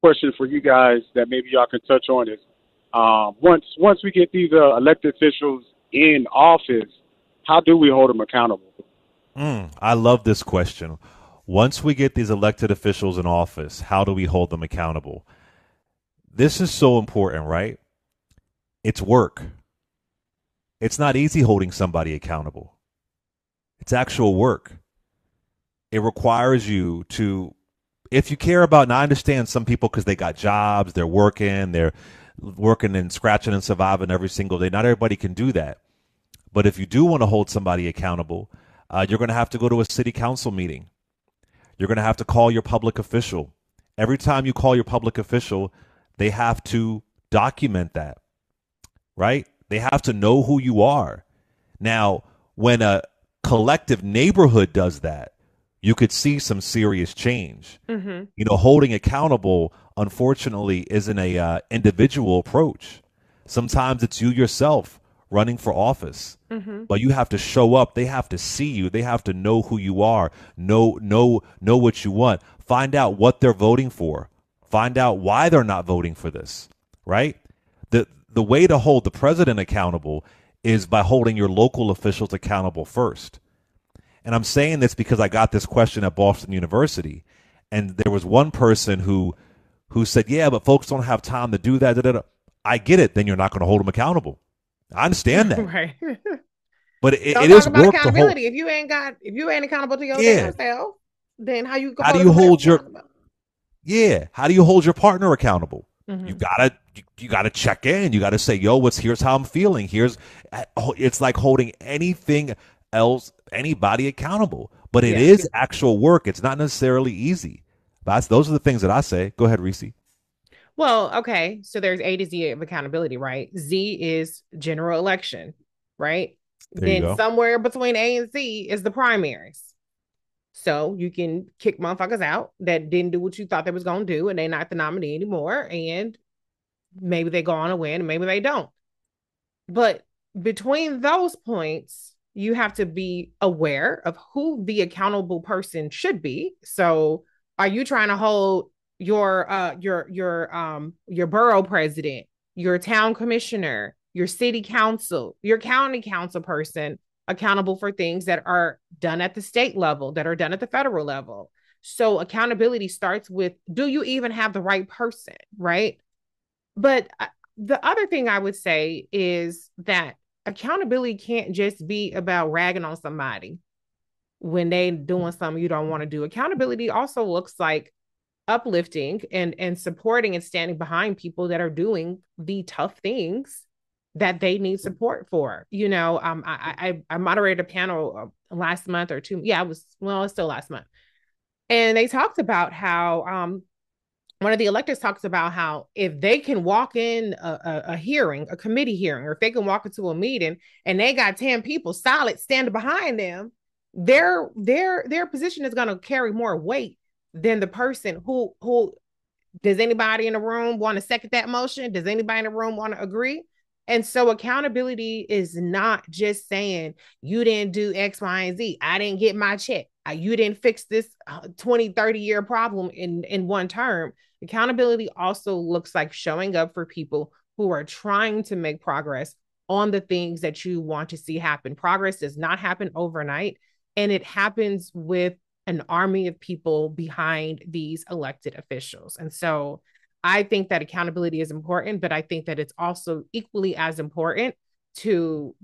question for you guys that maybe y'all can touch on is once we get these elected officials in office, how do we hold them accountable? I love this question. Once we get these elected officials in office, how do we hold them accountable? This is so important, right? It's work. It's not easy holding somebody accountable. It's actual work. It requires you to, if you care about, and I understand some people because they got jobs, they're working and scratching and surviving every single day. Not everybody can do that. But if you do want to hold somebody accountable, you're going to have to go to a city council meeting. You're going to have to call your public official. Every time you call your public official, they have to document that, right? They have to know who you are. Now, when a collective neighborhood does that, you could see some serious change. Mm-hmm. Holding accountable, unfortunately, isn't a individual approach. Sometimes it's you yourself running for office, Mm-hmm. but you have to show up. They have to see you. They have to know who you are. Know what you want. Find out what they're voting for. Find out why they're not voting for this. Right. The way to hold the president accountable is by holding your local officials accountable first. And I'm saying this because I got this question at Boston University, and there was one person who said, "Yeah, but folks don't have time to do that." Da, da, da. I get it. Then you're not going to hold them accountable. I understand that, Right. but Don't it talk is about work to hold. accountability. If you ain't accountable to your Yeah. damn self, then how you How do hold you everybody else hold your accountable? Yeah? How do you hold your partner accountable? You Mm-hmm. gotta you gotta check in. You gotta say, "Yo, here's how I'm feeling." It's like holding anything else, anybody accountable, but it Yeah. is actual work. It's not necessarily easy. Those are the things that I say. Go ahead, Reese. Well, okay. So there's A to Z of accountability, right? Z is general election, right? There you Then go. somewhere between A and Z is the primaries. So you can kick motherfuckers out that didn't do what you thought they was gonna do, and they're not the nominee anymore. And maybe they go on to win, and maybe they don't. But between those points, you have to be aware of who the accountable person should be. So, are you trying to hold your borough president, your town commissioner, your city council, your county council person accountable for things that are done at the state level, that are done at the federal level? So accountability starts with, do you even have the right person, right? But the other thing I would say is that accountability can't just be about ragging on somebody when they doing something you don't want to do. Accountability also looks like uplifting and supporting and standing behind people that are doing the tough things that they need support for. I moderated a panel last month or two. Yeah, it's still last month, and they talked about how one of the electors talks about how if they can walk in a hearing, a committee hearing, or if they can walk into a meeting and they got 10 people solid standing behind them, their position is going to carry more weight than the person who does anybody in the room want to second that motion? Does anybody in the room want to agree? And so accountability is not just saying you didn't do X, Y, and Z. I didn't get my check. You didn't fix this 20, 30-year problem in one term. Accountability also looks like showing up for people who are trying to make progress on the things that you want to see happen. Progress does not happen overnight, and it happens with an army of people behind these elected officials. And so I think that accountability is important, but I think that it's also equally as important to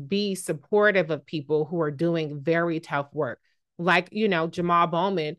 be supportive of people who are doing very tough work. Like, Jamal Bowman,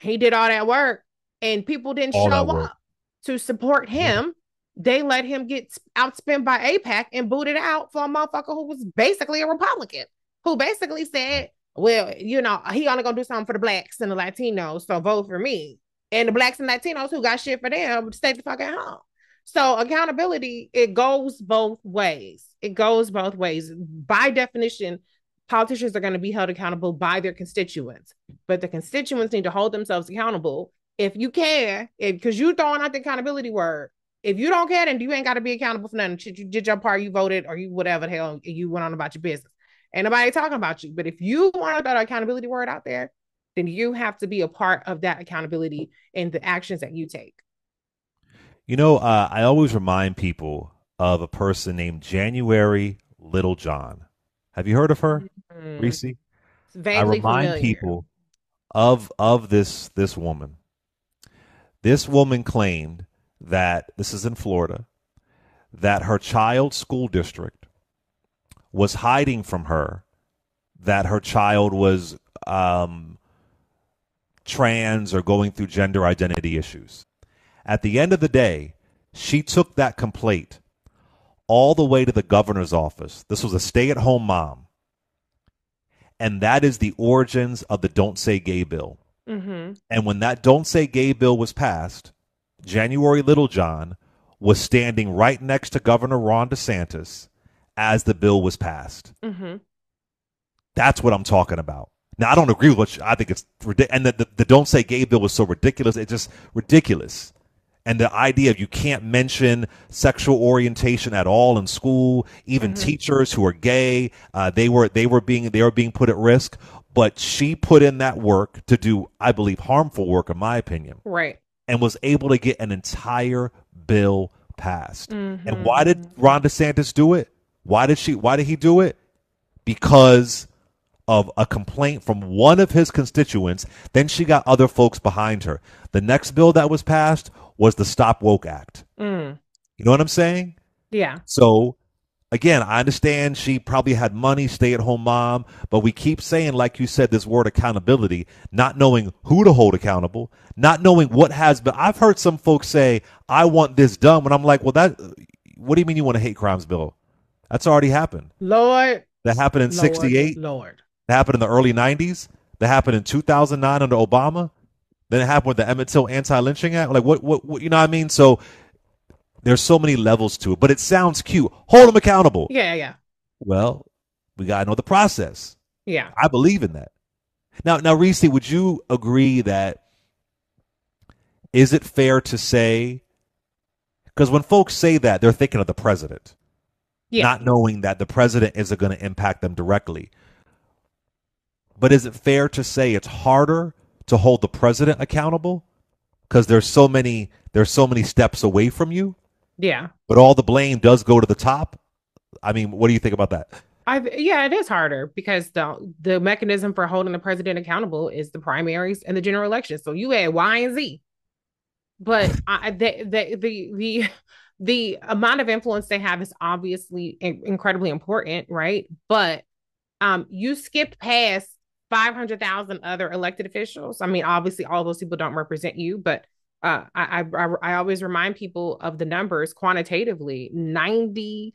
he did all that work and people didn't All that show work. up to support Yeah. him. They let him get outspent by APAC and booted out for a motherfucker who was basically a Republican, who basically said, well, he only gonna do something for the blacks and the Latinos, so vote for me. And the blacks and Latinos who got shit for them stay the fuck at home. So accountability, it goes both ways. It goes both ways. By definition, politicians are going to be held accountable by their constituents, but the constituents need to hold themselves accountable. If you care, because you throwing out the accountability word, if you don't care, then you ain't got to be accountable for nothing. You did your part, you voted, or you whatever the hell, you went on about your business. Ain't nobody talking about you. But if you want that accountability word out there, then you have to be a part of that accountability in the actions that you take. I always remind people of a person named January Littlejohn. Have you heard of her, Mm, Reese? it's I vaguely remind familiar. people of this woman. This woman claimed that this is in Florida, that her child's school district was hiding from her that her child was trans or going through gender identity issues. At the end of the day, she took that complaint all the way to the governor's office. This was a stay at home mom. And that is the origins of the Don't Say Gay bill. Mm-hmm. And when that Don't Say Gay bill was passed, January Littlejohn was standing right next to Governor Ron DeSantis as the bill was passed. Mm-hmm. That's what I'm talking about. Now, I don't agree with what I think it's ridiculous. And the Don't Say Gay bill was so ridiculous. It's just ridiculous. And the idea of you can't mention sexual orientation at all in school, even Mm-hmm. teachers who are gay, they were being put at risk. But she put in that work to do, I believe, harmful work, in my opinion, Right. and was able to get an entire bill passed. And why did Mm-hmm. Ron DeSantis do it? Why did he do it? Because of a complaint from one of his constituents. Then she got other folks behind her. The next bill that was passed was the Stop Woke Act. Mm. You know what I'm saying? Yeah. So again, I understand she probably had money, stay at home mom, but we keep saying, like you said, this word accountability, not knowing who to hold accountable, not knowing what has been. I've heard some folks say, I want this done. When I'm like, well, what do you mean you want a hate crimes bill? That's already happened. Lord, That happened in Lord, 68. Lord. That happened in the early 90s. That happened in 2009 under Obama. Then it happened with the Emmett Till Anti-Lynching Act. Like, what, you know what I mean? So there's so many levels to it, but it sounds cute. Hold them accountable. Yeah, yeah, Well, we got to know the process. yeah. I believe in that. Now, Reese, would you agree that, is it fair to say, because when folks say that, they're thinking of the president, Yeah. not knowing that the president isn't going to impact them directly. But is it fair to say it's harder to hold the president accountable because there's so many steps away from you, Yeah. but all the blame does go to the top? I mean, what do you think about that? Yeah, it is harder because the mechanism for holding the president accountable is the primaries and the general election. So you add Y and Z, but the amount of influence they have is obviously incredibly important, right? But you skipped past 500,000 other elected officials. I mean, obviously, all those people don't represent you, but I always remind people of the numbers quantitatively. 99%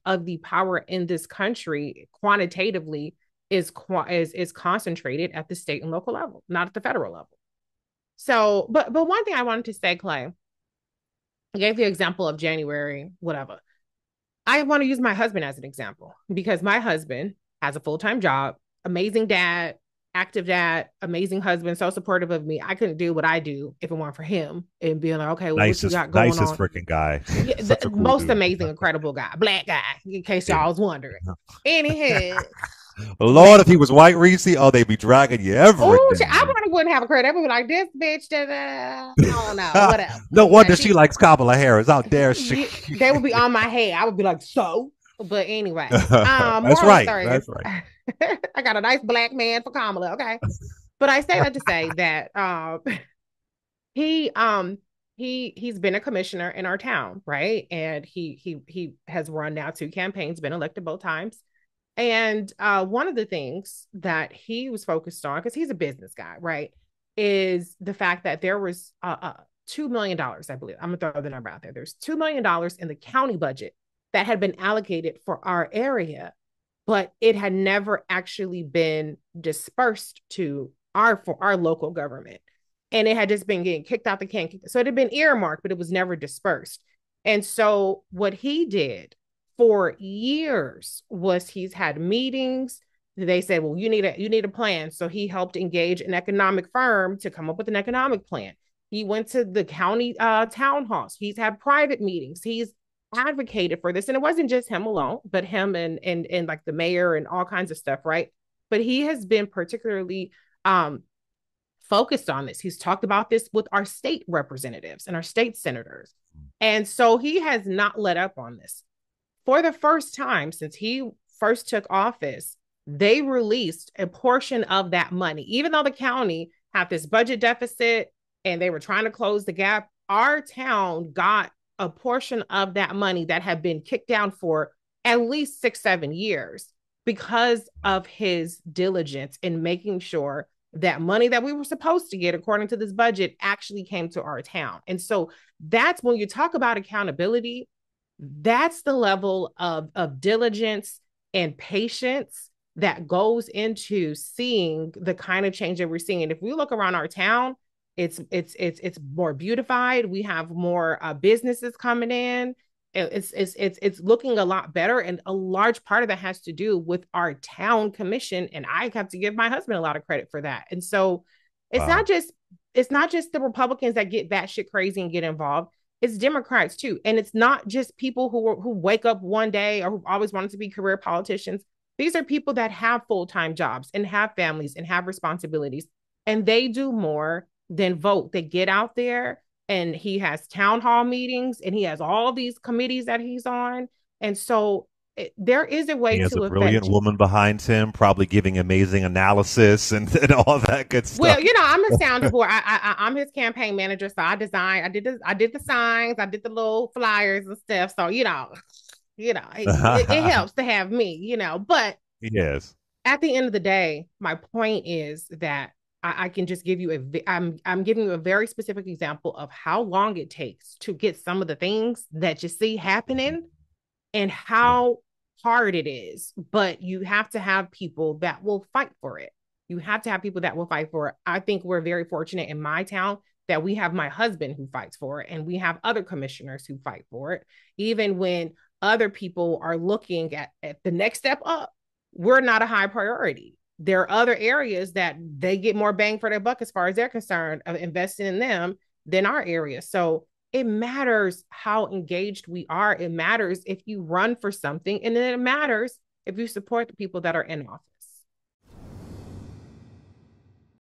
of the power in this country quantitatively is concentrated at the state and local level, not at the federal level. So, but one thing I wanted to say, Clay, I gave the example of January, whatever. I want to use my husband as an example because my husband has a full-time job, amazing dad, active dad, amazing husband, so supportive of me. I couldn't do what I do if it weren't for him and being like, okay, well, what you got going Nicest on? freaking guy. Yeah, Such the a cool most dude. amazing, incredible guy, black guy, in case y'all Yeah. was wondering. Anywho, Lord, if he was white, Reese, oh, they'd be dragging you every oh, day. I probably wouldn't have a credit. I would be like, this bitch, I don't know, whatever. No wonder But she likes Kamala Harris. Out there, she. they would be on my head. I would be like, so. But anyway, That's moral right. story is, That's right. I got a nice black man for Kamala. Okay, but I say that to say that he he's been a commissioner in our town, right? And he has run now 2 campaigns, been elected both times. And one of the things that he was focused on, because he's a business guy, right, is the fact that there was $2 million, I believe. I'm gonna throw the number out there. There's $2 million in the county budget that had been allocated for our area, but it had never actually been dispersed to for our local government. And it had just been getting kicked out the can. So it had been earmarked, but it was never dispersed. And so what he did for years was he's had meetings. They said, well, you need a plan. So he helped engage an economic firm to come up with an economic plan. He went to the county town halls. He's had private meetings. He's advocated for this. And it wasn't just him alone, but him and like the mayor and all kinds of stuff, right? But he has been particularly focused on this. He's talked about this with our state representatives and our state senators. And so he has not let up on this. For the first time since he first took office, they released a portion of that money. Even though the county had this budget deficit and they were trying to close the gap, our town got a portion of that money that had been kicked down for at least 6-7 years because of his diligence in making sure that money that we were supposed to get according to this budget actually came to our town. And so that's when you talk about accountability, that's the level of diligence and patience that goes into seeing the kind of change that we're seeing. And if we look around our town, it's more beautified. We have more businesses coming in. It's looking a lot better, and a large part of that has to do with our town commission, and I have to give my husband a lot of credit for that. And so it's Wow. it's not just the Republicans that get batshit crazy and get involved. It's Democrats too, and it's not just people who wake up one day or who always wanted to be career politicians. These are people that have full-time jobs and have families and have responsibilities, and they do more than vote. They get out there, and he has town hall meetings, and he has all these committees that he's on. And so there is a way He has a to brilliant affect. woman behind him, probably giving amazing analysis and all that good Well, stuff. I'm a sounding board. I'm his campaign manager, so I did the signs, I did the little flyers and stuff. So it helps to have me. But Yes. at the end of the day, my point is that I can just give you I'm giving you a very specific example of how long it takes to get some of the things that you see happening and Yeah. how hard it is. But you have to have people that will fight for it. You have to have people that will fight for it. I think we're very fortunate in my town that we have my husband who fights for it, and we have other commissioners who fight for it. Even when other people are looking at the next step up, we're not a high priority. There are other areas that they get more bang for their buck as far as they're concerned of investing in them than our area. So it matters how engaged we are. It matters if you run for something, and then it matters if you support the people that are in office.